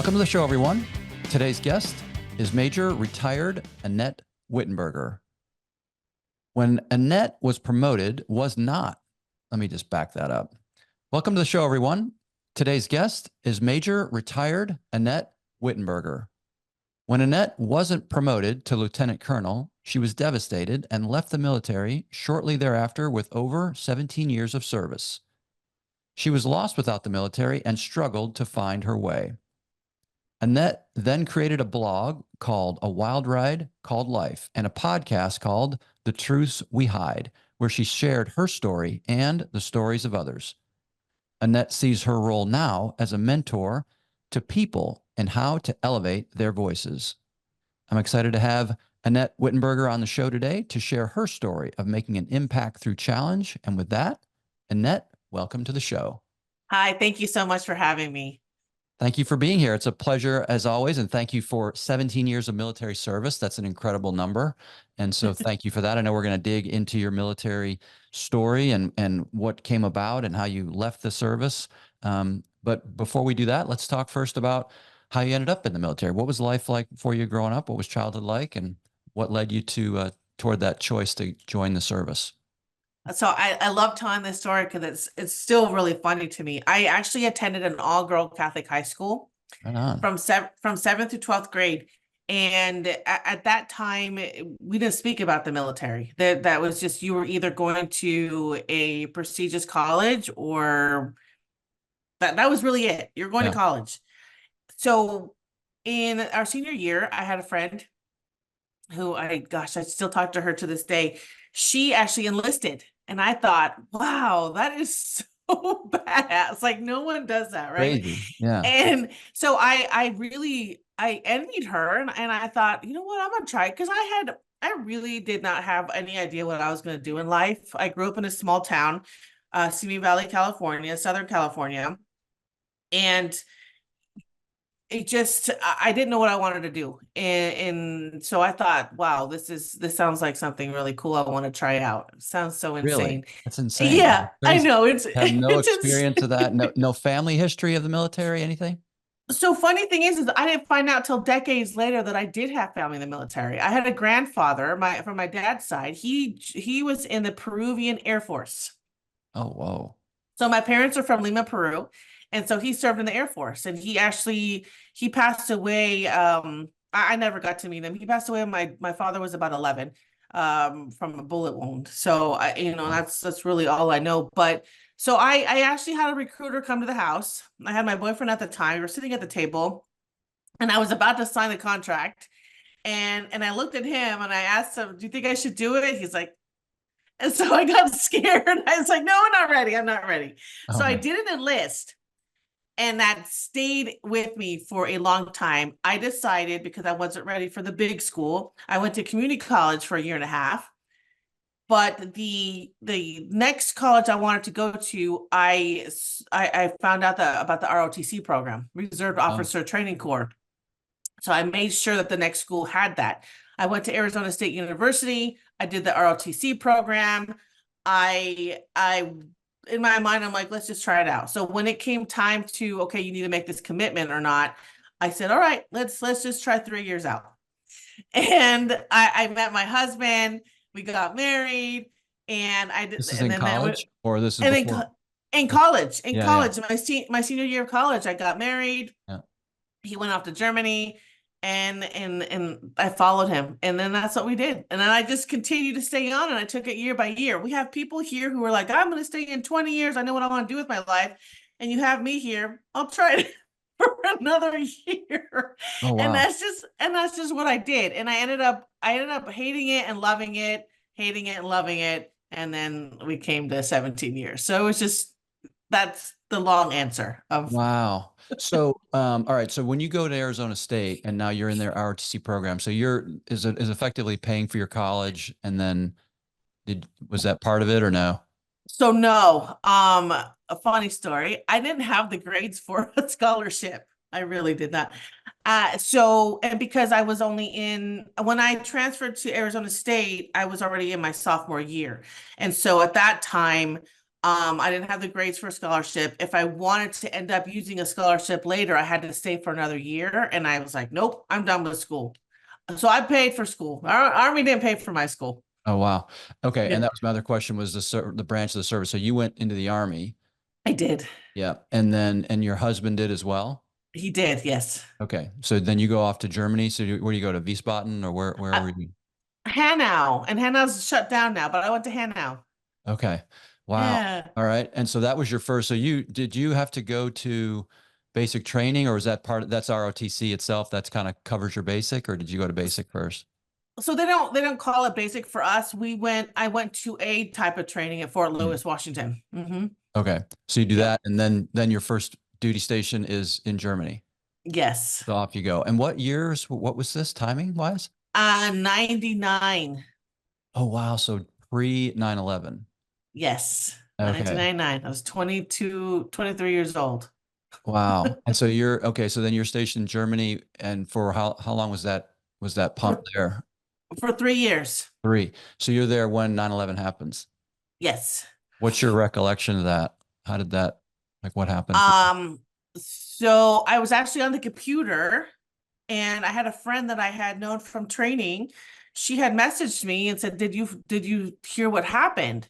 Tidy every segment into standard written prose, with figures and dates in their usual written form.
Welcome to the show, everyone. Today's guest is Major Retired Annette Whittenberger. When Annette was promoted, was not. Let me just back that up. Welcome to the show, everyone. Today's guest is Major Retired Annette Whittenberger. When Annette wasn't promoted to Lieutenant Colonel, she was devastated and left the military shortly thereafter with over 17 years of service. She was lost without the military and struggled to find her way. Annette then created a blog called A Wild Ride Called Life and a podcast called The Truths We Hide, where she shared her story and the stories of others. Annette sees her role now as a mentor to people and how to elevate their voices. I'm excited to have Annette Whittenberger on the show today to share her story of making an impact through challenge. And with that, Annette, welcome to the show. Hi, thank you so much for having me. Thank you for being here. It's a pleasure as always. And thank you for 17 years of military service. That's an incredible number. And so thank you for that. I know we're going to dig into your military story and what came about and how you left the service. But before we do that, let's talk first about how you ended up in the military. What was life like for you growing up? What was childhood like? And what led you to toward that choice to join the service? So I love telling this story because it's still really funny to me. I actually attended an all-girl Catholic high school from 7th to 12th grade. And at that time, we didn't speak about the military. That was just, you were either going to a prestigious college or that was really it. You're going to college. So in our senior year, I had a friend who I still talk to her to this day. She actually enlisted. And I thought, wow, that is so badass. Like no one does that, right? Crazy. Yeah. And so I envied her and I thought, you know what, I'm gonna try it. Because I really did not have any idea what I was gonna do in life. I grew up in a small town, Simi Valley, California, Southern California. And it just, I didn't know what I wanted to do. And so I thought, wow, this sounds like something really cool. I want to try out. It sounds so insane. Really? That's insane. Yeah, I know. Have no experience of that. No family history of the military, anything? So funny thing is I didn't find out till decades later that I did have family in the military. I had a grandfather, from my dad's side. He was in the Peruvian Air Force. Oh, whoa. So my parents are from Lima, Peru. And so he served in the Air Force, and he passed away. I never got to meet him. He passed away when my father was about 11, from a bullet wound. So that's really all I know. But so I actually had a recruiter come to the house. I had my boyfriend at the time. We were sitting at the table and I was about to sign the contract. And I looked at him and I asked him, do you think I should do it? He's like, and so I got scared. I was like, no, I'm not ready. I'm not ready. So I didn't enlist. And that stayed with me for a long time. I decided, because I wasn't ready for the big school, I went to community college for a year and a half. But the next college I wanted to go to, I found out about the ROTC program, Reserve Officer Training Corps. So I made sure that the next school had that. I went to Arizona State University. I did the ROTC program. In my mind, I'm like, let's just try it out. So when it came time to, okay, you need to make this commitment or not, I said, all right, let's just try 3 years out. And I met my husband, we got married, and I did. This is in college, or this is before? In college, my senior year of college, I got married. Yeah. He went off to Germany. And I followed him, and then that's what we did. And then I just continued to stay on, and I took it year by year. We have people here who are like, I'm going to stay in 20 years. I know what I want to do with my life. And you have me here. I'll try it for another year. Oh, wow. And that's just what I did. And I ended up hating it and loving it, hating it and loving it. And then we came to 17 years. So it was just, that's the long answer of. Wow. So, all right. So when you go to Arizona State and now you're in their ROTC program, so is effectively paying for your college. And then was that part of it or no? So no, a funny story. I didn't have the grades for a scholarship. I really did not. And because I was when I transferred to Arizona State, I was already in my sophomore year. And so at that time, I didn't have the grades for a scholarship. If I wanted to end up using a scholarship later, I had to stay for another year. And I was like, nope, I'm done with school. So I paid for school. Army didn't pay for my school. Oh, wow. Okay. And Yeah, that was my other question was the branch of the service. So you went into the Army. I did. Yeah. And your husband did as well? He did, yes. Okay. So then you go off to Germany. So where do you go to Wiesbaden or where Uh, were you? Hanau, and Hanau's shut down now, but I went to Hanau. Okay. Wow. Yeah. All right. And so that was your first. So did you have to go to basic training or was that that's ROTC itself? That's kind of covers your basic or did you go to basic first? So they don't call it basic for us. I went to a type of training at Fort Mm. Lewis, Washington. Okay. So you do Yep. that and then your first duty station is in Germany. Yes. So off you go. And what years, what was this timing wise? 99. Oh, wow. So pre 9/11. Yes. Okay. 1999. I was 22, 23 years old. Wow. And so you're okay. So then you're stationed in Germany and for how long was that pump For, there? for 3 years. 3. So you're there when 9/11 happens. Yes. What's your recollection of that? How did that, like, what happened for you? Um, so I was actually on the computer and I had a friend that I had known from training. She had messaged me and said, did you hear what happened?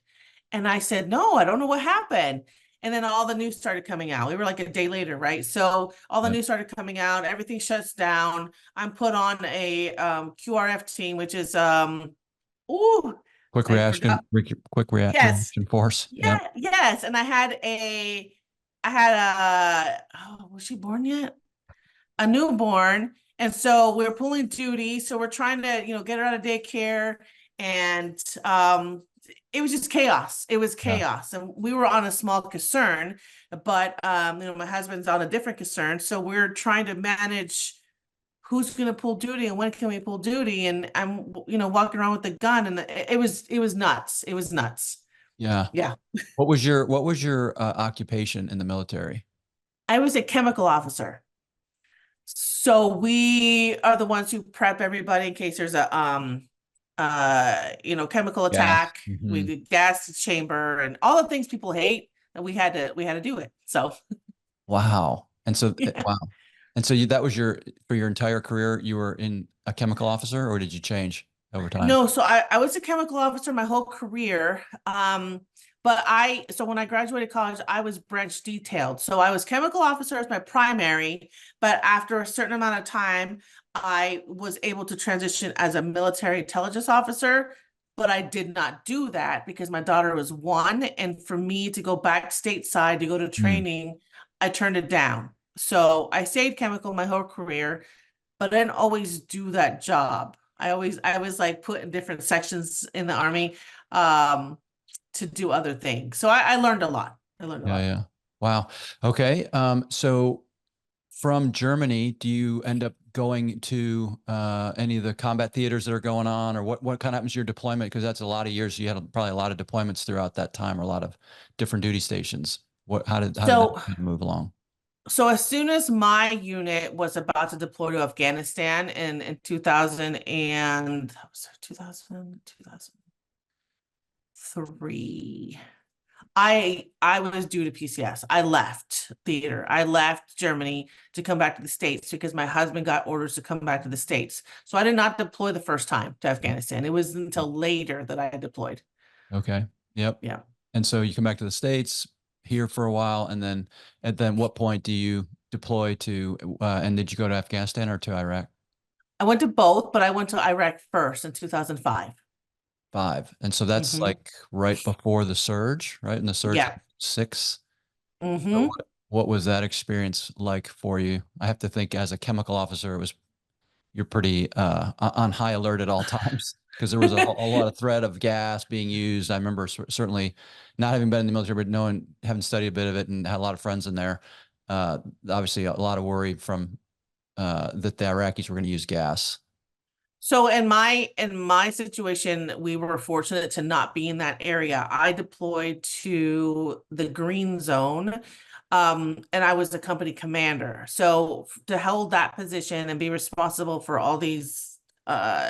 And I said, no, I don't know what happened. And then all the news started coming out. We were like a day later, right? So all the Yep. news started coming out, everything shuts down. I'm put on a QRF team, which is ooh, Quick I forgot. reaction, Yes. reaction force. Yeah. Yeah, yes. And I had a oh, was she born yet? A newborn. And so we're pulling duty. So we're trying to, get her out of daycare. And it was just chaos. It was Yeah. chaos. And we were on a small concern, but my husband's on a different concern. So we're trying to manage who's going to pull duty and when can we pull duty. And I'm, walking around with a gun and it was nuts. It was nuts. Yeah. Yeah. What was your occupation in the military? I was a chemical officer. So we are the ones who prep everybody in case there's a chemical Gas. attack. We Hmm. did gas chamber and all the things people hate, and we had to do it. So Wow. And so, yeah. wow. And so that was for your entire career, you were in a chemical officer or did you change over time? No, so I was a chemical officer my whole career. So when I graduated college, I was branch detailed. So I was chemical officer as my primary, but after a certain amount of time, I was able to transition as a military intelligence officer. But I did not do that because my daughter was 1, and for me to go back stateside to go to Mm. training, I turned it down. So I stayed chemical my whole career, but I didn't always do that job. I was like put in different sections in the army um to do other things. So I learned a lot. I learned a Yeah, lot. yeah. Wow. Okay. So from Germany, do you end up going to any of the combat theaters that are going on, or what kind of happens to your deployment? Because that's a lot of years. You had probably a lot of deployments throughout that time, or a lot of different duty stations. How did that So kind of move along? so as soon as my unit was about to deploy to Afghanistan in 2000 and was it 2000, 2003. I was due to PCS. I left theater. I left Germany to come back to the States because my husband got orders to come back to the States. So I did not deploy the first time to Afghanistan. It was until later that I deployed. Okay. Yep. Yeah. And so you come back to the States here for a while, and then what point do you deploy to? And did you go to Afghanistan or to Iraq? I went to both, but I went to Iraq first in 2005. 5. And so that's Mm-hmm. like right before the surge, right? And the surge Yeah. 6. So Mm-hmm. what was that experience like for you? I have to think as a chemical officer, you're pretty on high alert at all times because there was a lot of threat of gas being used. I remember certainly not having been in the military, but knowing, having studied a bit of it and had a lot of friends in there. Obviously, a lot of worry from that the Iraqis were going to use gas. So in my situation, we were fortunate to not be in that area. I deployed to the green zone, and I was the company commander. So to hold that position and be responsible for all these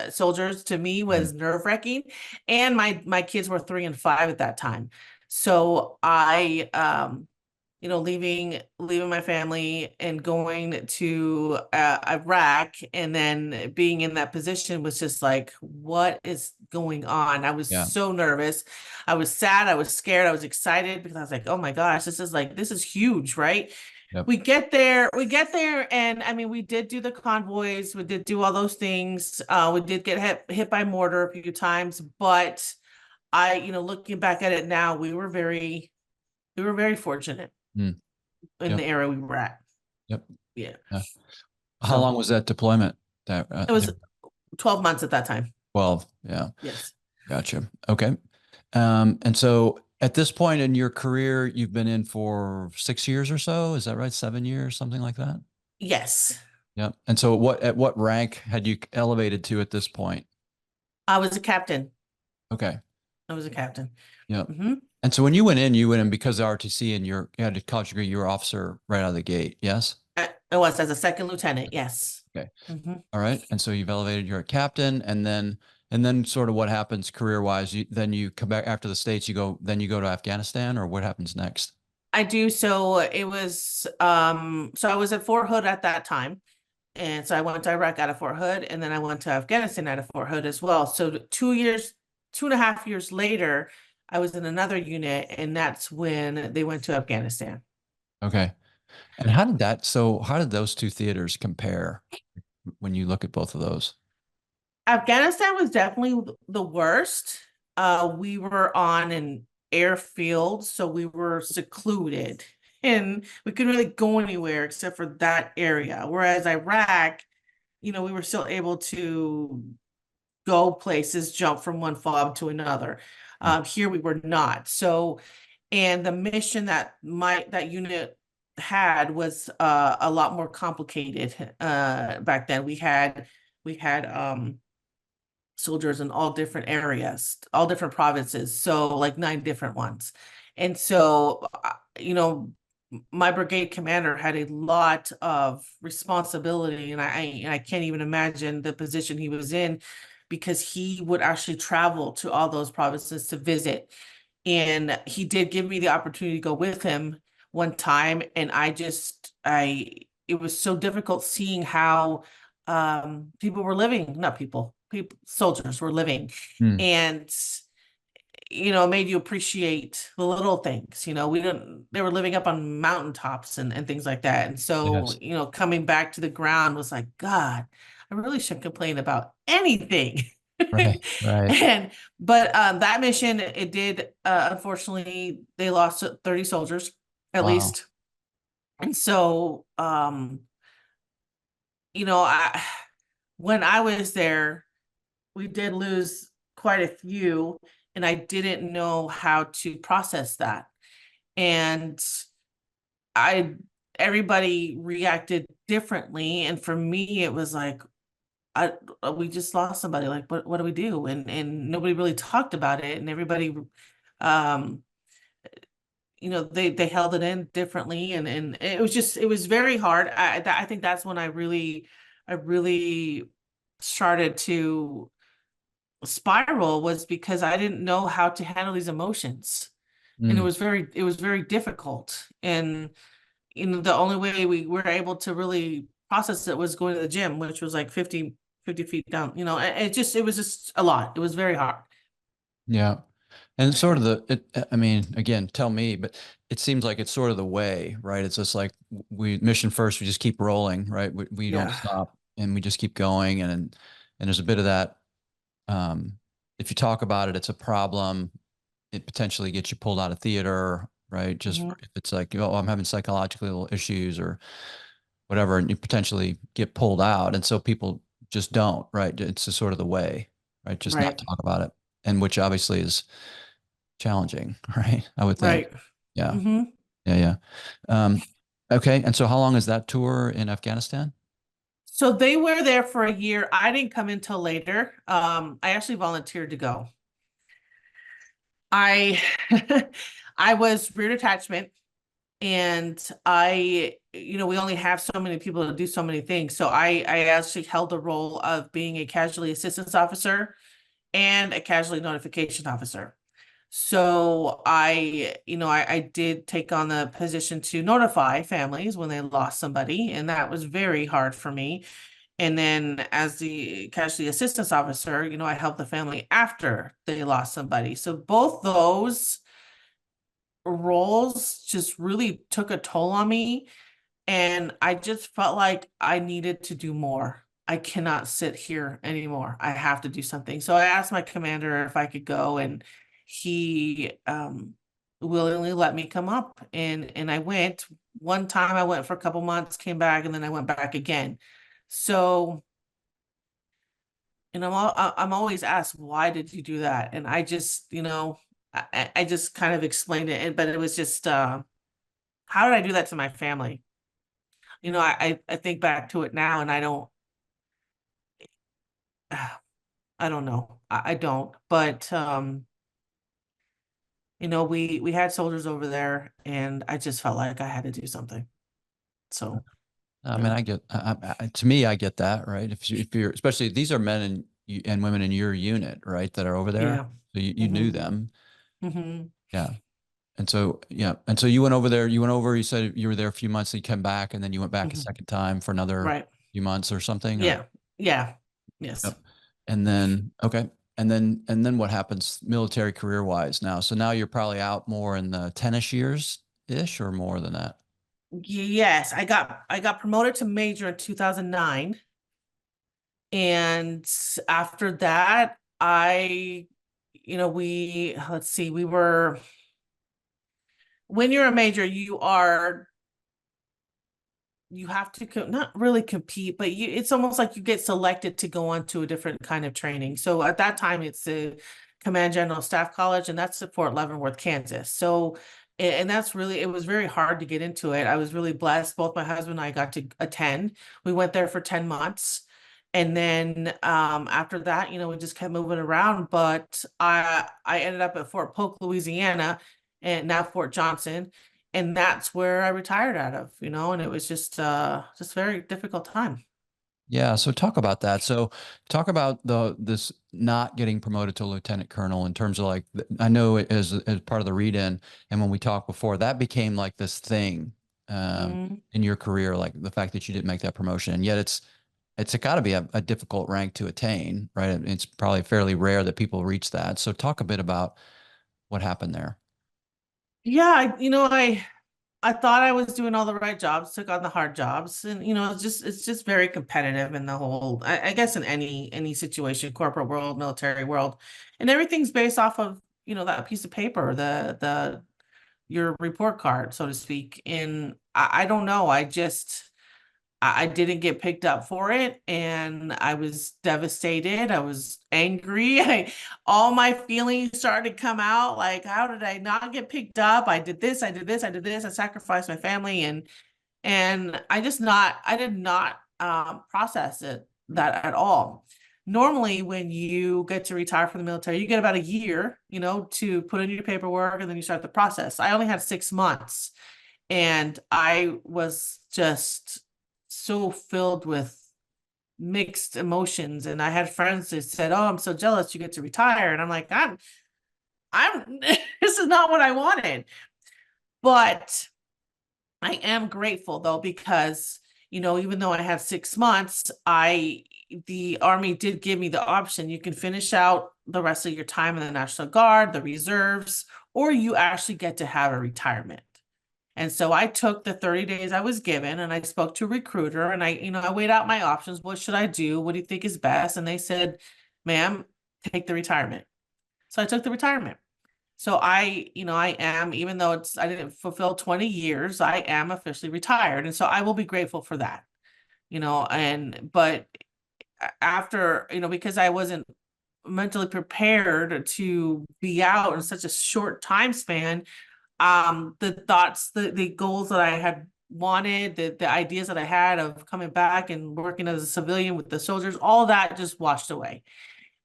soldiers to me Mhm. was nerve-wracking. And my kids were 3 and 5 at that time. So you know, leaving my family and going to Iraq, and then being in that position was just like, what is going on? I was Yeah. so nervous. I was sad. I was scared. I was excited because I was like, oh my gosh, this is huge, right? Yep. We get there, and I mean, we did do the convoys, we did do all those things. We did get hit by mortar a few times, but you know, looking back at it now, we were very fortunate Mm. in Yep. the era we were at. Yep. Yeah. Yeah. How long So was that deployment? That it was 12 months at that time. 12. Yeah. Yes. Gotcha. Okay. And so at this point in your career, you've been in for 6 years or so. Is that right? 7 years, something like that? Yes. Yeah. And so at what rank had you elevated to at this point? I was a captain. Okay. I was a captain. Yeah. Hmm. And so when you went in because of RTC and you had a college degree, you were officer right out of the gate. Yes. I was as a second lieutenant. Yes. Okay. Hmm. All right. And so you've elevated, you're a captain, and then sort of what happens career wise, then you come back after the States, then you go to Afghanistan, or what happens next? I do. So it was, so I was at Fort Hood at that time. And so I went to Iraq out of Fort Hood, and then I went to Afghanistan out of Fort Hood as well. So 2 years, 2.5 years later, I was in another unit, and that's when they went to Afghanistan. Okay. And how did those two theaters compare when you look at both of those? Afghanistan was definitely the worst. We were on an airfield, so we were secluded and we couldn't really go anywhere except for that area. Whereas Iraq, you know, we were still able to go places, jump from one fob to another. Mm. Here we were not. So, and the mission that that unit had was a lot more complicated back then. We had soldiers in all different areas, all different provinces, so like 9 different ones. And so, you know, my brigade commander had a lot of responsibility, and I can't even imagine the position he was in because he would actually travel to all those provinces to visit. And he did give me the opportunity to go with him one time, and it was so difficult seeing how people were living, not people, soldiers were living. Mm. And you know, it made you appreciate the little things. You know, they were living up on mountaintops and things like that. And so, Yes. you know, coming back to the ground was like, God, I really shouldn't complain about anything. Right. Right. And but that mission, it did unfortunately they lost 30 soldiers at Wow. least. And so you know, when I was there, we did lose quite a few, and I didn't know how to process that. And I everybody reacted differently, and for me it was like I we just lost somebody, like what do we do? And nobody really talked about it, and everybody um you know, they held it in differently, and it was very hard. I think that's when I really started to spiral, was because I didn't know how to handle these emotions. And Mm. it was very difficult. And you know, the only way we were able to really process it was going to the gym, which was like 50 feet down, you know, it was just a lot. It was very hard. Yeah. And sort of I mean, again, tell me, but it seems like it's sort of the way, right? It's just like we mission first, we just keep rolling, right? We don't Yeah. stop and we just keep going. And there's a bit of that. Um, if you talk about it, it's a problem. It potentially gets you pulled out of theater, right? Just Mhm. if it's like, oh, I'm having psychological issues or whatever, and you potentially get pulled out. And so people just don't, right? It's just sort of the way, right? Just not Right. talk about it. And which obviously is challenging, right? I would think. Right. Yeah. Hmm. Yeah. Yeah. Okay. And so how long is that tour in Afghanistan? So they were there for a year. I didn't come in till later. I actually volunteered to go. I I was rear detachment, and you know, we only have so many people to do so many things. So I actually held the role of being a casualty assistance officer and a casualty notification officer. So I did take on the position to notify families when they lost somebody, and that was very hard for me. And then as the casualty assistance officer, I helped the family after they lost somebody. So both those roles just really took a toll on me. And I just felt like I needed to do more. I cannot sit here anymore. I have to do something. So I asked my commander if I could go, and he willingly let me come up. And I went. One time I went for a couple months, came back, and then I went back again. So, I'm always asked, why did you do that? And I just, I just kind of explained it, but it was just how did I do that to my family? I think back to it now, and I don't know. I don't. But we had soldiers over there, and I just felt like I had to do something. So I mean, yeah. I get, to me, I get that, right? If you're, especially these are men and women in your unit, right, that are over there. Yeah. So you knew Hmm. them. Hmm. Yeah. And so, yeah. And so you went over there, you said you were there a few months, and you came back, and then you went back a Hmm. second time for another Right. few months or something, or, Yeah. Yeah. Yes. yep. And then, okay. And then what happens military career wise now? So now you're probably out more in the 10-ish years ish or more than that. Yes, I got promoted to major in 2009. And after that, let's see, when you're a major, you have to not really compete, but it's almost like you get selected to go on to a different kind of training. So at that time, it's the Command General Staff College, and that's at Fort Leavenworth, Kansas. So, and it was very hard to get into it. I was really blessed. Both my husband and I got to attend. We went there for 10 months. And then after that, we just kept moving around. But I ended up at Fort Polk, Louisiana, and now Fort Johnson, and that's where I retired out of, and it was just very difficult time. Yeah, so talk about that. So talk about this not getting promoted to lieutenant colonel in terms of like I know it as part of the read-in, and when we talked before, that became like this thing Mm. in your career, like the fact that you didn't make that promotion, and yet it's got to be a difficult rank to attain, right? It's probably fairly rare that people reach that. So talk a bit about what happened there. Yeah, I thought I was doing all the right jobs, took on the hard jobs, and it's just very competitive in the whole. I guess in any situation, corporate world, military world, and everything's based off of that piece of paper, the your report card, so to speak. And I don't know. I didn't get picked up for it, and I was devastated. I was angry. All my feelings started to come out, like, how did I not get picked up? I did this, I did this, I did this. I sacrificed my family, and I did not process that at all. Normally, when you get to retire from the military, you get about a year, to put in your paperwork, and then you start the process. I only had 6 months, and I was just so filled with mixed emotions. And I had friends that said, "Oh, I'm so jealous you get to retire." And I'm like, I'm this is not what I wanted. But I am grateful though, because even though I have 6 months, the Army did give me the option. You can finish out the rest of your time in the National Guard, the reserves, or you actually get to have a retirement. And so I took the 30 days I was given, and I spoke to a recruiter, and I weighed out my options. What should I do? What do you think is best? And they said, "Ma'am, take the retirement." So I took the retirement. So I am, even though I didn't fulfill 20 years, I am officially retired. And so I will be grateful for that, but after, because I wasn't mentally prepared to be out in such a short time span, the thoughts, the goals that I had wanted, the ideas that I had of coming back and working as a civilian with the soldiers, all that just washed away.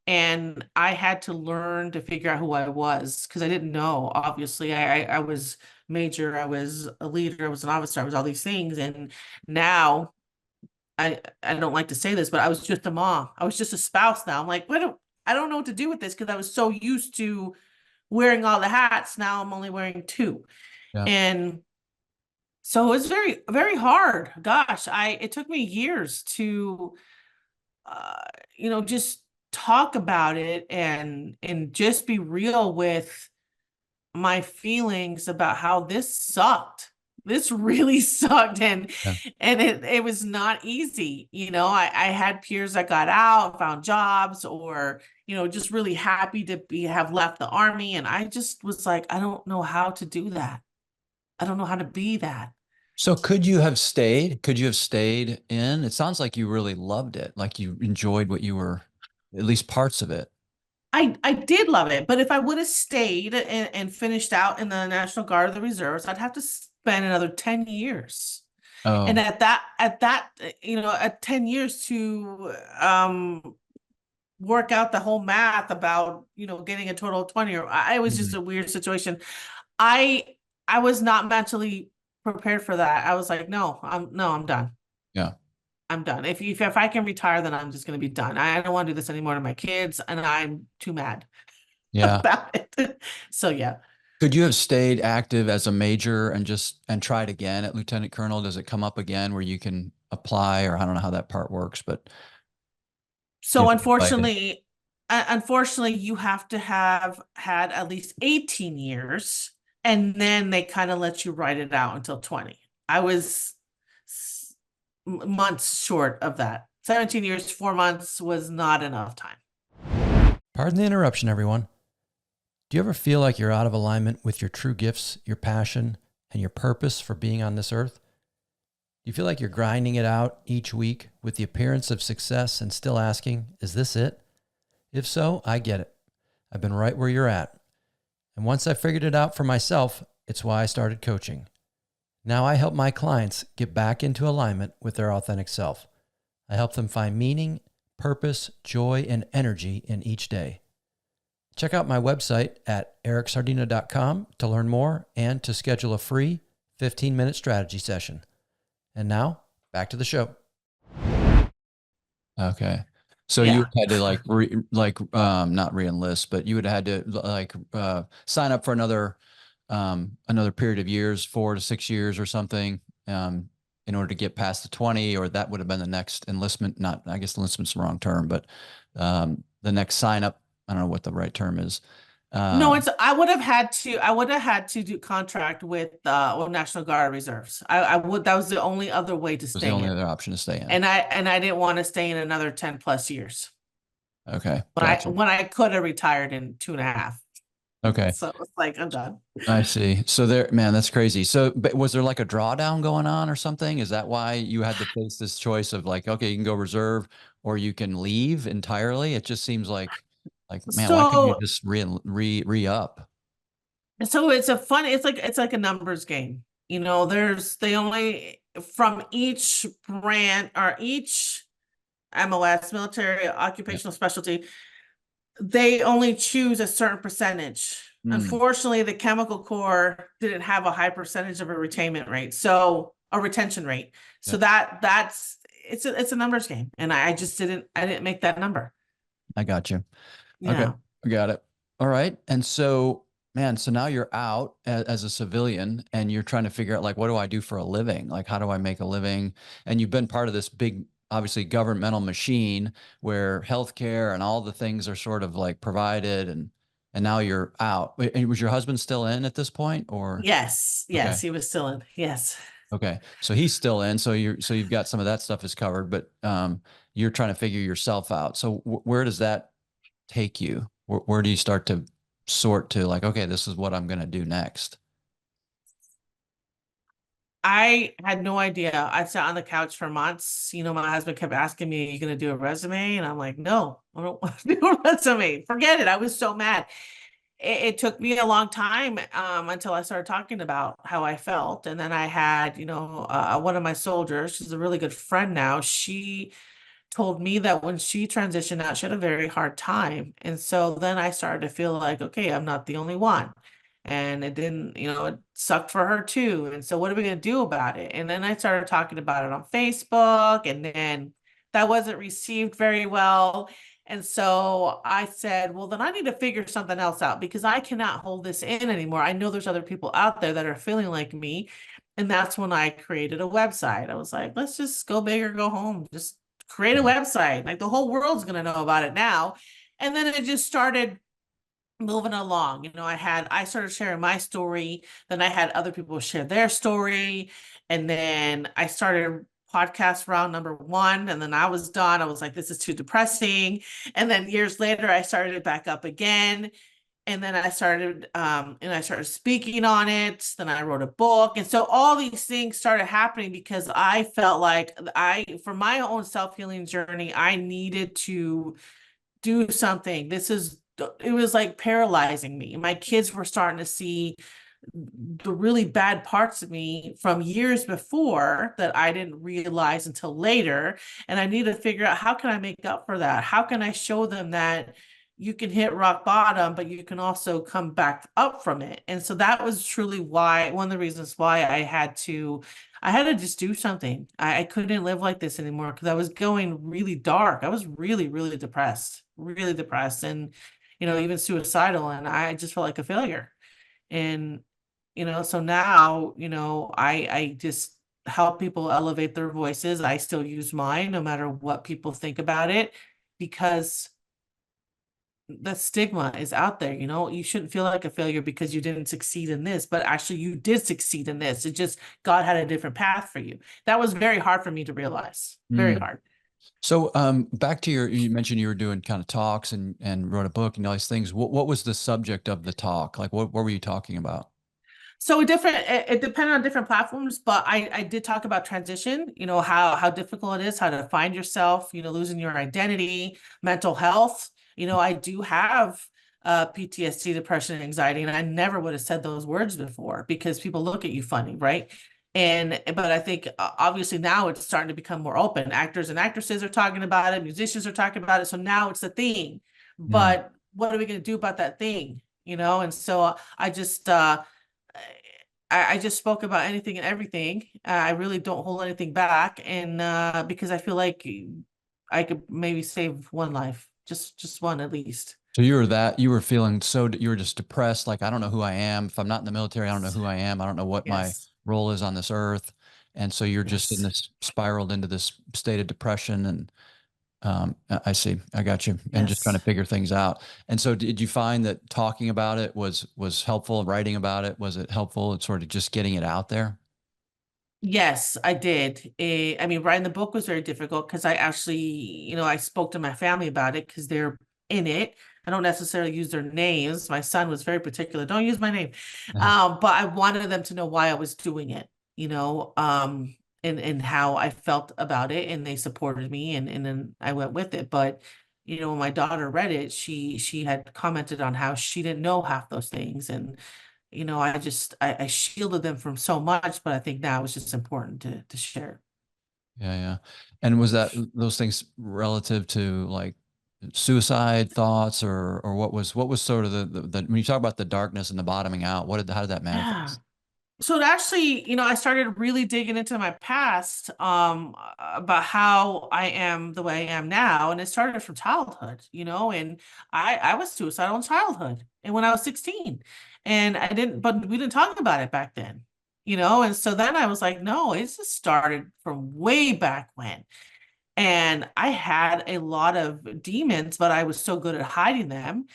And I had to learn to figure out who I was, because I didn't know. Obviously, I was major, I was a leader, I was an officer, I was all these things. And now I don't like to say this, but I was just a mom. I was just a spouse now. I'm like, I don't know what to do with this, because I was so used to wearing all the hats. Now I'm only wearing two. Yeah. And so it was very, very hard. Gosh, it took me years to uh, just talk about it and just be real with my feelings about how this sucked. This really sucked, Yeah. and it was not easy. I had peers that got out, found jobs, or just really happy to have left the army, and I just was like, I don't know how to do that. I don't know how to be that. So could you have stayed? Could you have stayed in? It sounds like you really loved it, like you enjoyed what you were, at least parts of it. I did love it, but if I would have stayed and finished out in the National Guard of the Reserves, I'd have to spend another 10 years. And Oh, at 10 years to work out the whole math about, getting a total of 20, or it was just mhm. a weird situation. I I was not mentally prepared for that. I was like, I'm done. Yeah. I'm done. If I can retire, then I'm just going to be done. I don't want to do this anymore to my kids, and I'm too mad Yeah. about it. So yeah. Could you have stayed active as a major and tried again at lieutenant colonel? Does it come up again where you can apply, or I don't know how that part works, but So if invited. unfortunately, you have to have had at least 18 years, and then they kind of let you write it out until 20. I was months short of that. 17 years, 4 months was not enough time. Pardon the interruption, everyone. Do you ever feel like you're out of alignment with your true gifts, your passion, and your purpose for being on this earth? Do you feel like you're grinding it out each week with the appearance of success and still asking, is this it? If so, I get it. I've been right where you're at. And once I figured it out for myself, it's why I started coaching. Now I help my clients get back into alignment with their authentic self. I help them find meaning, purpose, joy, and energy in each day. Check out my website at ericsardina.com to learn more and to schedule a free 15-minute strategy session. And now, back to the show. Okay. So you Yeah. had to not re-enlist, but you would have had to sign up for another period of years, 4 to 6 years or something, in order to get past the 20, or that would have been the next enlistment. Not, I guess enlistment's the wrong term, but the next sign up, I don't know what the right term is. No, I would have had to do contract with National Guard Reserves. That was the only other way to Was the stay only in. other option to stay in. And I didn't want to stay in another 10 plus years. Okay. When I Gotcha. when I could have retired in 2.5. Okay. So it's like, I'm done. I see. So there, man, that's crazy. So, but was there like a drawdown going on or something? Is that why you had to face this choice of like, okay, you can go reserve or you can leave entirely? It just seems like, man, why couldn't you So just re-up? it's like a numbers game. They only from each brand or each MOS, military Yeah. occupational specialty, they only choose a certain percentage. Mm, Unfortunately, the chemical corps didn't have a high percentage of a retainment rate, so a retention rate. yeah, So that's it's a numbers game, and I didn't make that number. I got you. Okay, Yeah. I got it. All right. And so, man, so now you're out as a civilian and you're trying to figure out like, what do I do for a living? Like, how do I make a living? And you've been part of this big, obviously governmental machine where healthcare and all the things are sort of like provided, and now you're out. And was your husband still in at this point, or? Yes. Okay. Yes, he was still in. Yes. Okay. So he's still in. So you've got some of that stuff is covered, but you're trying to figure yourself out. So where does that take you? Where do you start to sort to like, okay, this is what I'm going to do next? I had no idea. I sat on the couch for months. My husband kept asking me, "Are you going to do a resume?" And I'm like, "No, I don't want to do a resume. Forget it." I was so mad. It took me a long time until I started talking about how I felt. And then I had, one of my soldiers, she's a really good friend now. She told me that when she transitioned out, she had a very hard time. And so then I started to feel like, okay, I'm not the only one. And it didn't, it sucked for her too. And so what are we going to do about it? And then I started talking about it on Facebook, and then that wasn't received very well. And so I said, well, then I need to figure something else out because I cannot hold this in anymore. I know there's other people out there that are feeling like me. And that's when I created a website. I was like, let's just go big or go home. Just create a website. Like the whole world's going to know about it now. And then it just started moving along. I started sharing my story, then I had other people share their story, and then I started podcast round number 1, and then I was done. I was like, this is too depressing. And then years later I started it back up again, and then I started speaking on it. Then I wrote a book, and so all these things started happening because I felt like for my own self-healing journey, I needed to do something. It was like paralyzing me. My kids were starting to see the really bad parts of me from years before that I didn't realize until later. And I need to figure out, how can I make up for that? How can I show them that you can hit rock bottom, but you can also come back up from it? And so that was truly one of the reasons why I had to just do something. I couldn't live like this anymore because I was going really dark. I was really, really depressed, and, even suicidal. And I just felt like a failure. And, so now, I just help people elevate their voices. I still use mine no matter what people think about it, because the stigma is out there. You shouldn't feel like a failure because you didn't succeed in this, but actually you did succeed in this. It just, God had a different path for you. That was very hard for me to realize. Very hard. So back to you mentioned you were doing kind of talks and wrote a book and all these things. What was the subject of the talk? Like what were you talking about? So it depended on different platforms, but I did talk about transition, how difficult it is, how to find yourself, losing your identity, mental health. I do have PTSD, depression, and anxiety, and I never would have said those words before because people look at you funny, right? But I think obviously now it's starting to become more open. Actors and actresses are talking about it, musicians are talking about it, so now it's a thing. But what are we going to do about that thing? And so I just spoke about anything and everything. I really don't hold anything back, and because I feel like I could maybe save one life, just one at least. So you were feeling you were just depressed. Like, I don't know who I am. If I'm not in the military, I don't know who I am. I don't know what my Yes. role is on this earth. And so you're just in Yes. this spiraled into this state of depression. And I see, I got you. And just trying to Yes. figure things out. And so did you find that talking about it was helpful? Writing about it, was it helpful? It's sort of just getting it out there? Yes, I did. I mean, writing the book was very difficult because I actually, I spoke to my family about it because they're in it. I don't necessarily use their names. My son was very particular. Don't use my name. But I wanted them to know why I was doing it, and how I felt about it, and they supported me, and then I went with it. But, when my daughter read it, she had commented on how she didn't know half those things, and I shielded them from so much, but I think now it's just important to share. Yeah, yeah. And was that those things relative to like suicide thoughts, or what was sort of the when you talk about the darkness and the bottoming out, how did that Yeah. manifest? So it actually, I started really digging into my past, about how I am the way I am now. And it started from childhood, and I was suicidal in childhood and when I was 16. And but we didn't talk about it back then, and so then I was like, no, it just started from way back when. And I had a lot of demons, but I was so good at hiding them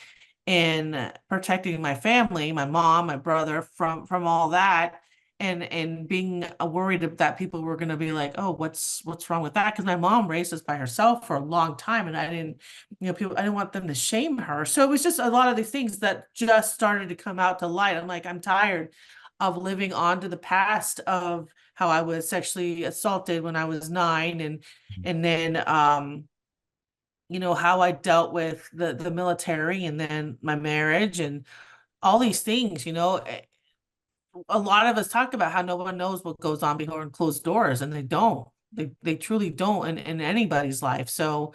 and protecting my family, my mom, my brother from all that, and being worried that people were going to be like, oh, what's wrong with that? Because my mom raised us by herself for a long time, and I didn't, I didn't want them to shame her. So it was just a lot of these things that just started to come out to light. I'm like, I'm tired of living on to the past of how I was sexually assaulted when I was 9, and then how I dealt with the military, and then my marriage and all these things. A lot of us talk about how no one knows what goes on behind closed doors, and they don't. They truly don't in anybody's life. So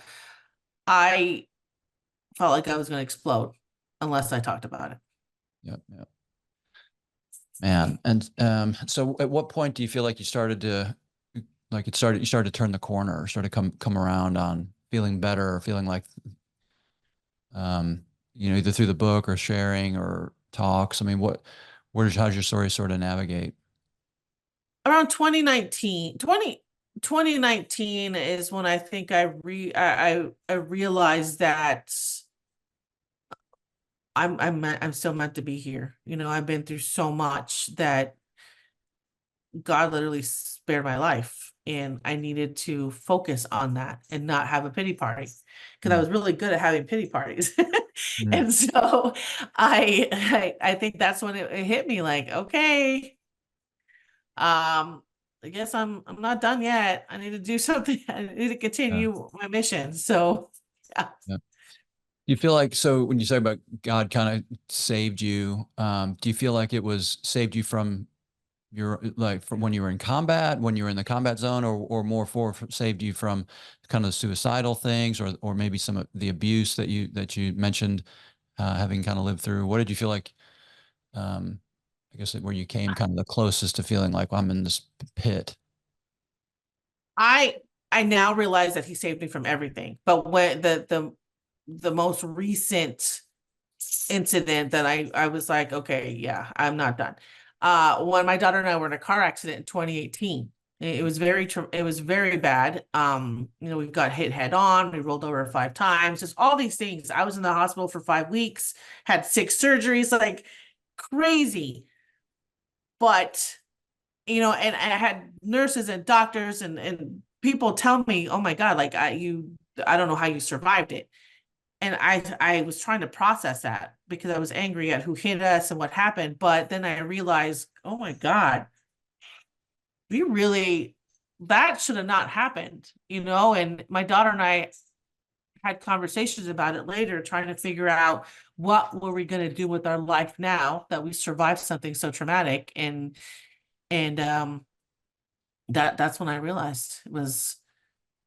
I felt like I was going to explode unless I talked about it. Yep, yep. Man. And so at what point do you feel like you started to you started to turn the corner, or started come around on feeling better, or feeling like Either through the book or sharing or talks? I mean, how's your story sort of navigate? Around 2019 is when I think I realized that I'm still meant to be here. I've been through so much that God literally spared my life, and I needed to focus on that and not have a pity party, because I Mm, was really good at having pity parties. mm, And so I think that's when it hit me, like, okay, I guess I'm not done yet. I need to do something. I need to yeah, continue my mission. So yeah. yeah. Do you feel like, so when you say about God kind of saved you, do you feel like it was saved you from from when you were in combat, when you were in the combat zone, or more saved you from kind of suicidal things, or maybe some of the abuse that you mentioned, having kind of lived through? What did you feel like? I guess where you came kind of the closest to feeling like, well, I'm in this pit. I I now realize that he saved me from everything. But when the most recent incident that I was like, okay, yeah, I'm not done. When my daughter and I were in a car accident in 2018, it was it was very bad. We got hit head on, we rolled over 5 times, just all these things. I was in the hospital for 5 weeks, had 6 surgeries, like crazy. But and I had nurses and doctors and people tell me, oh my God, like I don't know how you survived it. And I was trying to process that because I was angry at who hit us and what happened. But then I realized, oh my God, we really, that should have not happened, and my daughter and I had conversations about it later, trying to figure out what were we going to do with our life now that we survived something so traumatic. And that's when I realized it was,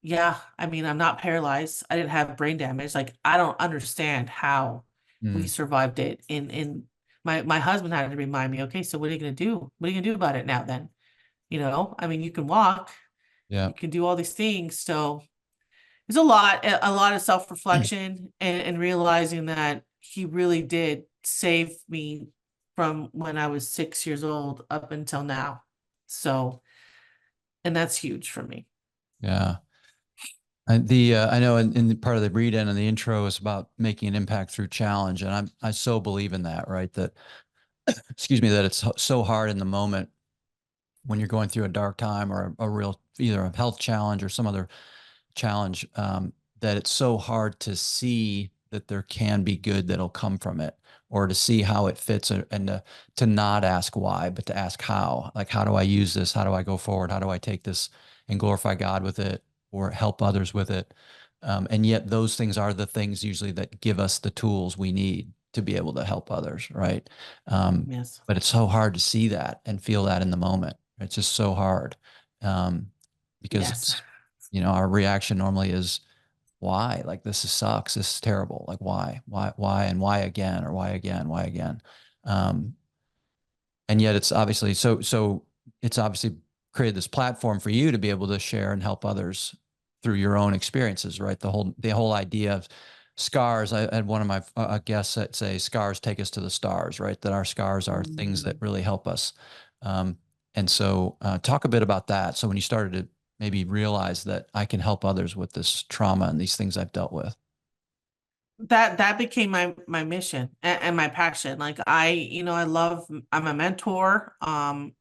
yeah, I mean, I'm not paralyzed. I didn't have brain damage. Like, I don't understand how we Mm, survived it. And my husband had to remind me, okay, so what are you gonna do? What are you gonna do about it now then? I mean, you can walk, yeah. you can do all these things. So there's a lot of self-reflection and realizing that he really did save me from when I was 6 years old up until now. So, and that's huge for me. Yeah. I know in the part of the read in and the intro is about making an impact through challenge. And I so believe in that, right? That, excuse me, that it's so hard in the moment when you're going through a dark time or a real, either a health challenge or some other challenge, that it's so hard to see that there can be good that'll come from it, or to see how it fits, and to not ask why, but to ask how. Like, how do I use this? How do I go forward? How do I take this and glorify God with it, or help others with it? And yet those things are the things usually that give us the tools we need to be able to help others, right? Yes. But it's so hard to see that and feel that in the moment. It's just so hard, because Yes. our reaction normally is, why? Like, sucks. This is terrible. Like, and why again, or why again, why again? Um, and yet it's obviously so it's obviously created this platform for you to be able to share and help others through your own experiences, right? The whole idea of scars. I had one of my guests that say scars take us to the stars, right? That our scars are things that Mm. really help us. Um, and so talk a bit about that. So when you started to maybe realize that I can help others with this trauma and these things I've dealt with. That became my mission and my passion. Like, I'm a mentor. Like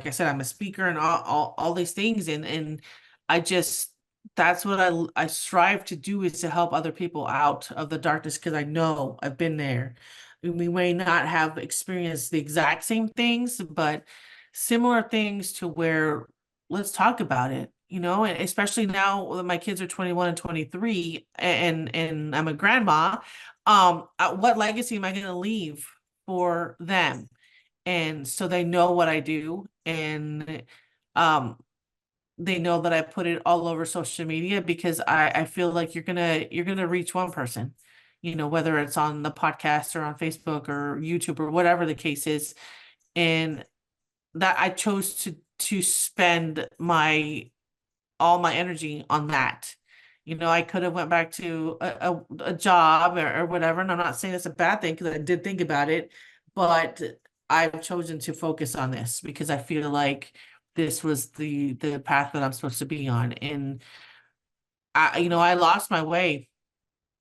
I said, I'm a speaker and all these things. And I just, that's what I strive to do, is to help other people out of the darkness, because I know I've been there. We may not have experienced the exact same things, but similar things, to where, let's talk about it, and especially now that my kids are 21 and 23, and I'm a grandma. What legacy am I going to leave for them? And so they know what I do, and um they know that I put it all over social media, because I feel like you're gonna reach one person, whether it's on the podcast or on Facebook or YouTube or whatever the case is. And that I chose to spend my all my energy on that. You know, I could have went back to a job or whatever. And I'm not saying it's a bad thing because I did think about it, but I've chosen to focus on this because I feel like this was the path that I'm supposed to be on. And I lost my way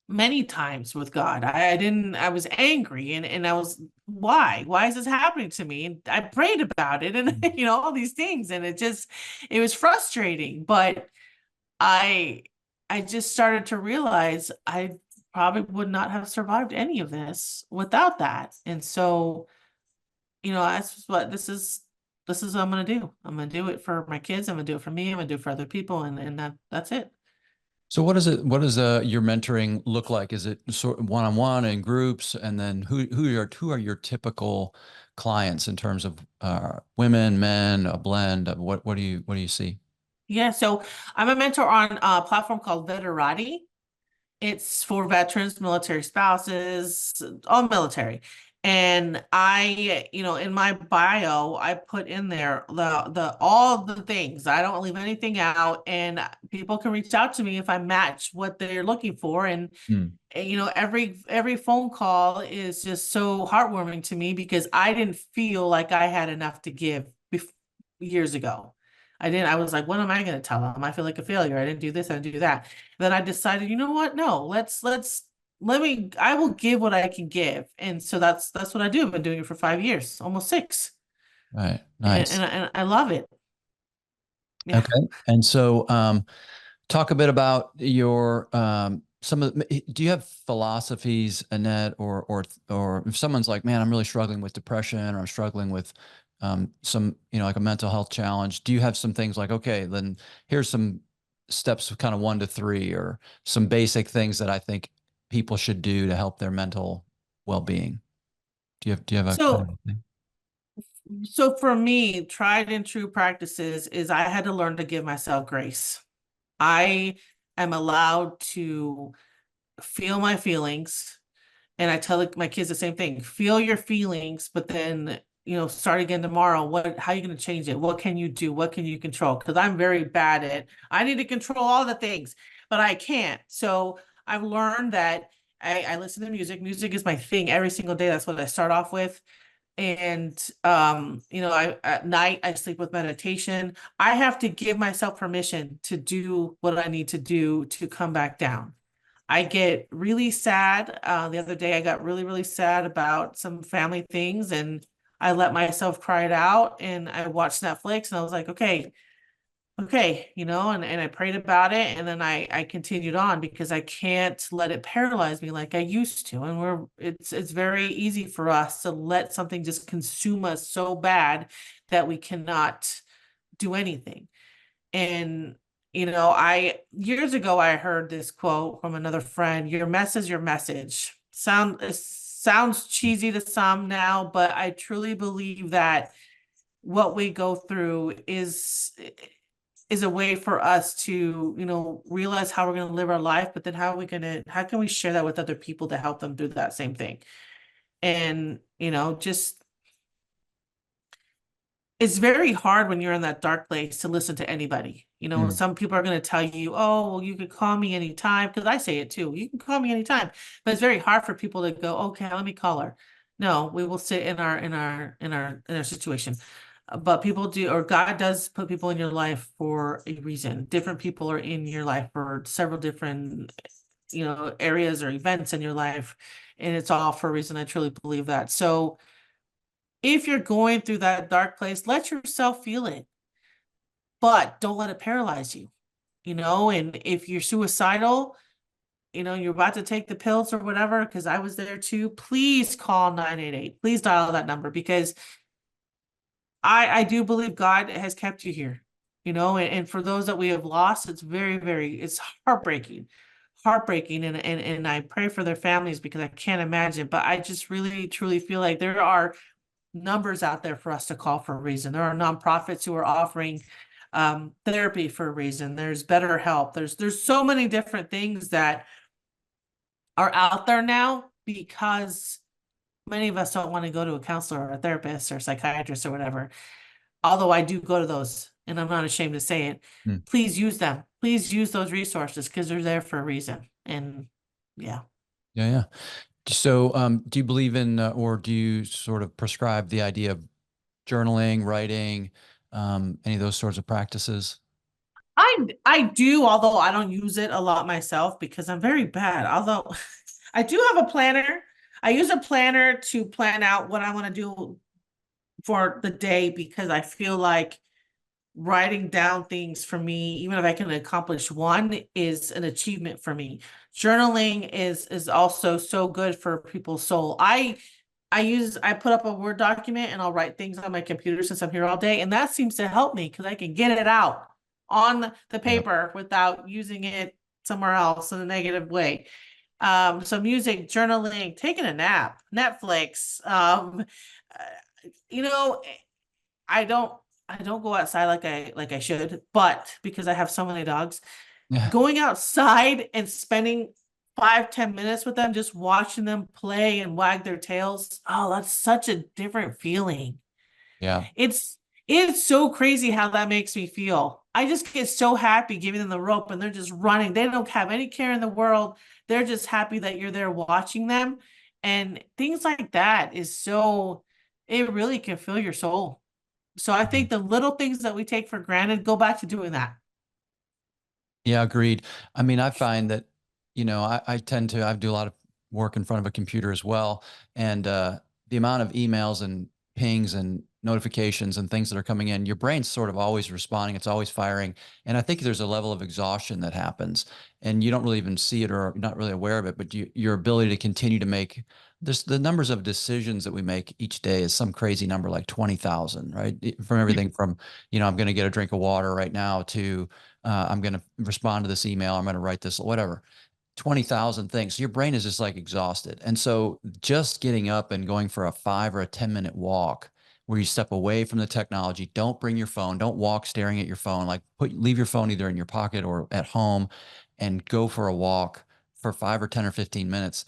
many times with God. I was angry and I was, why is this happening to me? And I prayed about it and, all these things. And it was frustrating, but I, I just started to realize I probably would not have survived any of this without that. And so, that's what this is what I'm going to do. I'm going to do it for my kids. I'm going to do it for me. I'm going to do it for other people. And that's it. So what does your mentoring look like? Is it sort of one-on-one in groups? And then who are your typical clients in terms of women, men, a blend of what do you see? Yeah. So I'm a mentor on a platform called Veterati. It's for veterans, military spouses, all military. And in my bio, I put in there all the things. I don't leave anything out, and people can reach out to me if I match what they're looking for. And every phone call is just so heartwarming to me because I didn't feel like I had enough to give years ago. I was like, what am I going to tell them? I feel like a failure. I didn't do this. I didn't do that. Then I decided, you know what? No, I will give what I can give. And so that's what I do. I've been doing it for 5 years, almost 6. Right. And, Nice. and I love it. Yeah. Okay. And so, talk a bit about your do you have philosophies, Annette, or if someone's like, man, I'm really struggling with depression, or I'm struggling with some, like a mental health challenge. Do you have some things like, okay, then here's some steps, kind of 1 to 3, or some basic things that I think people should do to help their mental well-being? Do you have a kind of So, thing? so for me, tried and true practices is I had to learn to give myself grace. I am allowed to feel my feelings. And I tell my kids the same thing, feel your feelings, but then, start again tomorrow. How are you going to change it? What can you do? What can you control? Because I'm very bad at, I need to control all the things, but I can't. So I've learned that I listen to music. Music is my thing every single day. That's what I start off with. And, at night I sleep with meditation. I have to give myself permission to do what I need to do to come back down. I get really sad. The other day I got really, really sad about some family things and I let myself cry it out and I watched Netflix and I was like, okay, and I prayed about it and then I continued on because I can't let it paralyze me like I used to. And it's very easy for us to let something just consume us so bad that we cannot do anything. And I years ago I heard this quote from another friend, your mess is your message. It sounds cheesy to some now, but I truly believe that what we go through is a way for us to, realize how we're going to live our life, but then how can we share that with other people to help them do that same thing? And, just it's very hard when you're in that dark place to listen to anybody. Some people are going to tell you, oh, well, you can call me anytime. Because I say it too. You can call me anytime. But it's very hard for people to go, okay, let me call her. No, we will sit in our situation. But people do, or God does put people in your life for a reason. Different people are in your life for several different, areas or events in your life. And it's all for a reason. I truly believe that. So if you're going through that dark place, let yourself feel it, but don't let it paralyze you, and if you're suicidal, you're about to take the pills or whatever, because I was there too, please call 988. Please dial that number because I do believe God has kept you here, and for those that we have lost, it's very, very, it's heartbreaking. And I pray for their families because I can't imagine, but I just really, truly feel like there are numbers out there for us to call for a reason. There are nonprofits who are offering therapy for a reason. There's BetterHelp. There's so many different things that are out there now because many of us don't want to go to a counselor or a therapist or psychiatrist or whatever. Although I do go to those and I'm not ashamed to say it, Hmm. please use them. Please use those resources because they're there for a reason. And yeah. Yeah, yeah. So, do you believe in, or do you sort of prescribe the idea of journaling, writing, any of those sorts of practices? I do, although I don't use it a lot myself because I'm very bad. Although I do have a planner. I use a planner to plan out what I want to do for the day because I feel like writing down things for me, even if I can accomplish one, is an achievement for me. Journaling is also so good for people's soul. I put up a Word document and I'll write things on my computer since I'm here all day, and that seems to help me because I can get it out on the Yeah. paper without using it somewhere else in a negative way. So music, journaling, taking a nap, Netflix. You know, I don't I don't go outside like I should, but because I have so many dogs, Yeah. going outside and spending 5-10 minutes with them, just watching them play and wag their tails. Oh, that's such a different feeling. Yeah. It's so crazy how that makes me feel. I just get so happy giving them the rope and they're just running. They don't have any care in the world. They're just happy that you're there watching them. And things like that is so, it really can fill your soul. So I think the little things that we take for granted, go back to doing that. Yeah, agreed. I mean, I find that, I tend to, I do a lot of work in front of a computer as well. And the amount of emails and pings and notifications and things that are coming in, your brain's sort of always responding. It's always firing. And I think there's a level of exhaustion that happens and you don't really even see it or you're not really aware of it, but your ability to continue to make this, the numbers of decisions that we make each day is some crazy number, like 20,000, right? From everything from, I'm going to get a drink of water right now to, I'm going to respond to this email. I'm going to write this, whatever. 20,000 things. Your brain is just like exhausted. And so just getting up and going for a 5 or a 10-minute walk where you step away from the technology, don't bring your phone, don't walk staring at your phone, like leave your phone either in your pocket or at home and go for a walk for 5 or 10 or 15 minutes.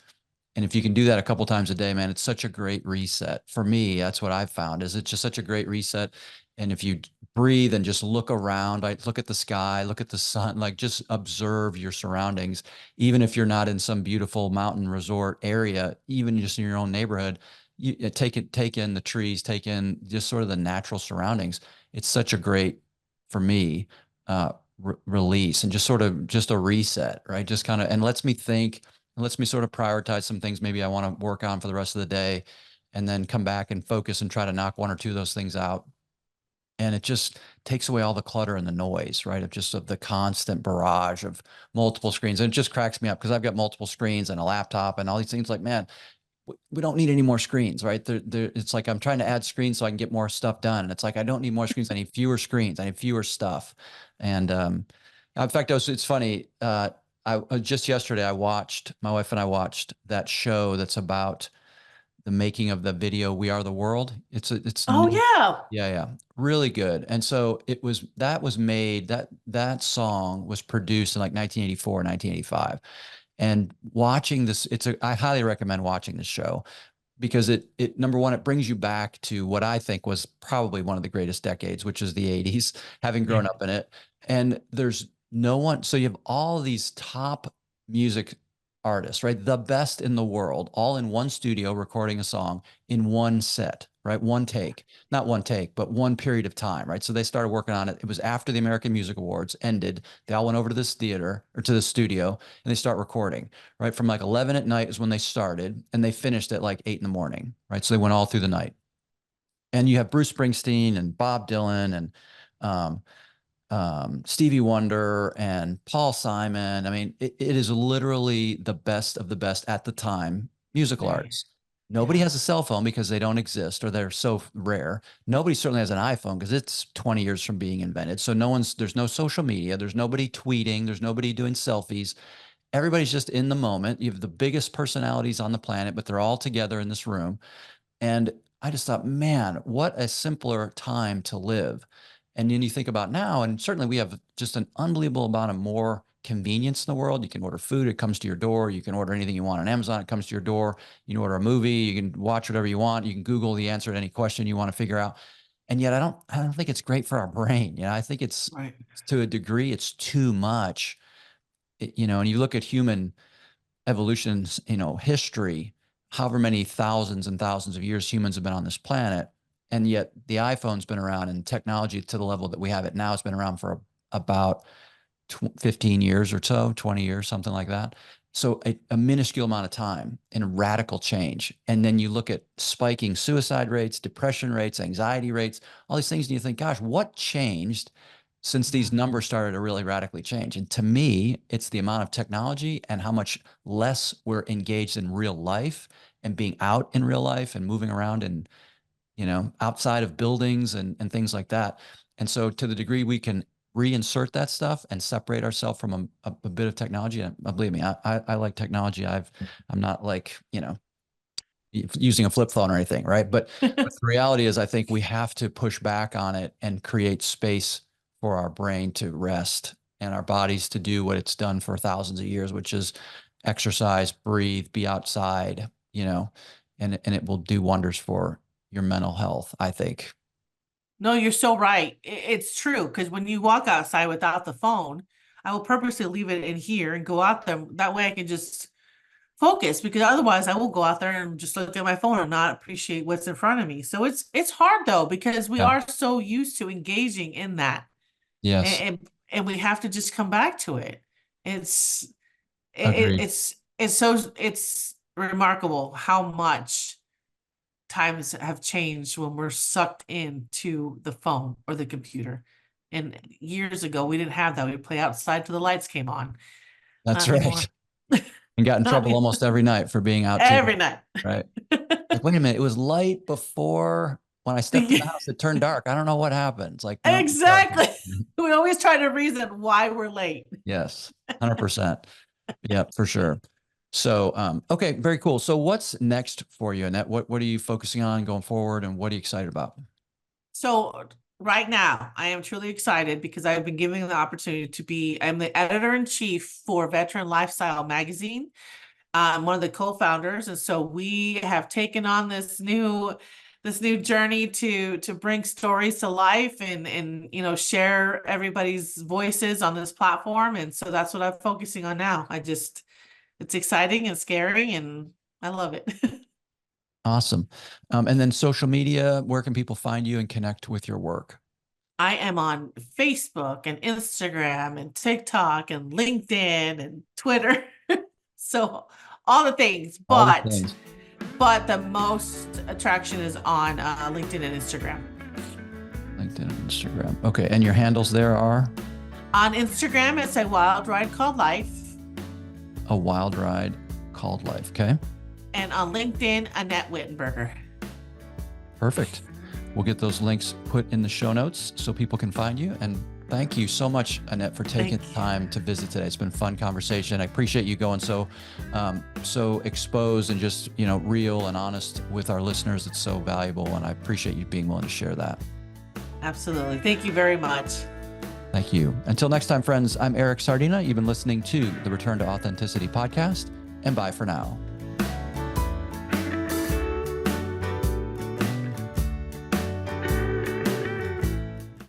And if you can do that a couple times a day, man, it's such a great reset. For me, that's what I've found is it's just such a great reset. And if you breathe and just look around, like look at the sky, look at the sun, like just observe your surroundings, even if you're not in some beautiful mountain resort area, even just in your own neighborhood, you take in the trees, take in just sort of the natural surroundings. It's such a great, for me, release and just sort of just a reset, right? Just kind of, and lets me think, it lets me sort of prioritize some things maybe I want to work on for the rest of the day and then come back and focus and try to knock one or two of those things out. And it just takes away all the clutter and the noise, right? Of the constant barrage of multiple screens. And it just cracks me up because I've got multiple screens and a laptop and all these things like, man, we don't need any more screens, right? It's like I'm trying to add screens so I can get more stuff done. And it's like, I don't need more screens. I need fewer screens. I need fewer stuff. And in fact, it's funny. Just yesterday, my wife and I watched that show that's about the making of the video "We Are the World." It's Oh new. yeah. Yeah, yeah, really good. And so that song was produced in like 1984, 1985. And watching this, I highly recommend watching this show because it number one, it brings you back to what I think was probably one of the greatest decades, which is the 80s, having grown up in it. And there's no one, so you have all these top music artists, right? The best in the world, all in one studio recording a song in one set, right? One take, not one take, but one period of time, right? So they started working on it. It was after the American Music Awards ended. They all went over to this theater or to the studio and they start recording, right? From like 11 at night is when they started and they finished at like 8 in the morning, right? So they went all through the night. And you have Bruce Springsteen and Bob Dylan and um, Stevie Wonder and Paul Simon. I mean, it is literally the best of the best at the time, musical Very. artists. Nobody Yeah. has a cell phone because they don't exist or they're so rare. Nobody certainly has an iPhone because it's 20 years from being invented. So there's no social media. There's nobody tweeting. There's nobody doing selfies. Everybody's just in the moment. You have the biggest personalities on the planet, but they're all together in this room. And I just thought, man, what a simpler time to live. And then you think about now, and certainly we have just an unbelievable amount of more convenience in the world. You can order food, it comes to your door. You can order anything you want on Amazon, it comes to your door. You can order a movie, you can watch whatever you want. You can Google the answer to any question you want to figure out. And yet I don't think it's great for our brain. I think it's Right. to a degree, it's too much. And you look at human evolution's, history, however many thousands and thousands of years humans have been on this planet. And yet the iPhone's been around, and technology to the level that we have it now has been around for about 15 years or so, 20 years, something like that. So a minuscule amount of time and radical change. And then you look at spiking suicide rates, depression rates, anxiety rates, all these things. And you think, gosh, what changed since these numbers started to really radically change? And to me, it's the amount of technology and how much less we're engaged in real life and being out in real life and moving around and, outside of buildings and things like that. And so to the degree we can reinsert that stuff and separate ourselves from a bit of technology. And believe me, I like technology. I'm not like, using a flip phone or anything. Right. But the reality is I think we have to push back on it and create space for our brain to rest and our bodies to do what it's done for thousands of years, which is exercise, breathe, be outside, and it will do wonders for your mental health, I think. No, you're so right. It's true, because when you walk outside without the phone, I will purposely leave it in here and go out there. That way I can just focus, because otherwise I will go out there and just look at my phone and not appreciate what's in front of me. So it's hard though, because we Yeah. are so used to engaging in that. Yes. And we have to just come back to it. It's Agreed. it's remarkable how much times have changed when we're sucked into the phone or the computer. And years ago, we didn't have that. We'd play outside till the lights came on. That's Not anymore. right. And got in Not trouble anymore. almost every night for being out too Every late, night. right? Like, wait a minute, it was light before when I stepped in the house, it turned dark. I don't know what happened. It's like, no, it's dark. Exactly. We always try to reason why we're late. Yes, 100%. Yeah, for sure. So, okay, very cool. So what's next for you, Annette? What are you focusing on going forward, and what are you excited about? So right now, I am truly excited because I've been given the opportunity to I'm the editor-in-chief for Veteran Lifestyle magazine. I'm one of the co-founders, and so we have taken on this new journey to bring stories to life and share everybody's voices on this platform. And so that's what I'm focusing on now. It's exciting and scary, and I love it. Awesome. And then social media, where can people find you and connect with your work? I am on Facebook and Instagram and TikTok and LinkedIn and Twitter. So all the things, All the things. but the most attraction is on LinkedIn and Instagram. LinkedIn and Instagram. Okay. And your handles there are? On Instagram, it's A Wild Ride Called Life. A Wild Ride Called Life. Okay. And on LinkedIn, Annette Whittenberger. Perfect. We'll get those links put in the show notes so people can find you. And thank you so much, Annette, for taking the time to visit today. It's been a fun conversation. I appreciate you going so exposed and just, real and honest with our listeners. It's so valuable. And I appreciate you being willing to share that. Absolutely. Thank you very much. Thank you. Until next time, friends, I'm Eric Sardina. You've been listening to the Return to Authenticity podcast, and bye for now.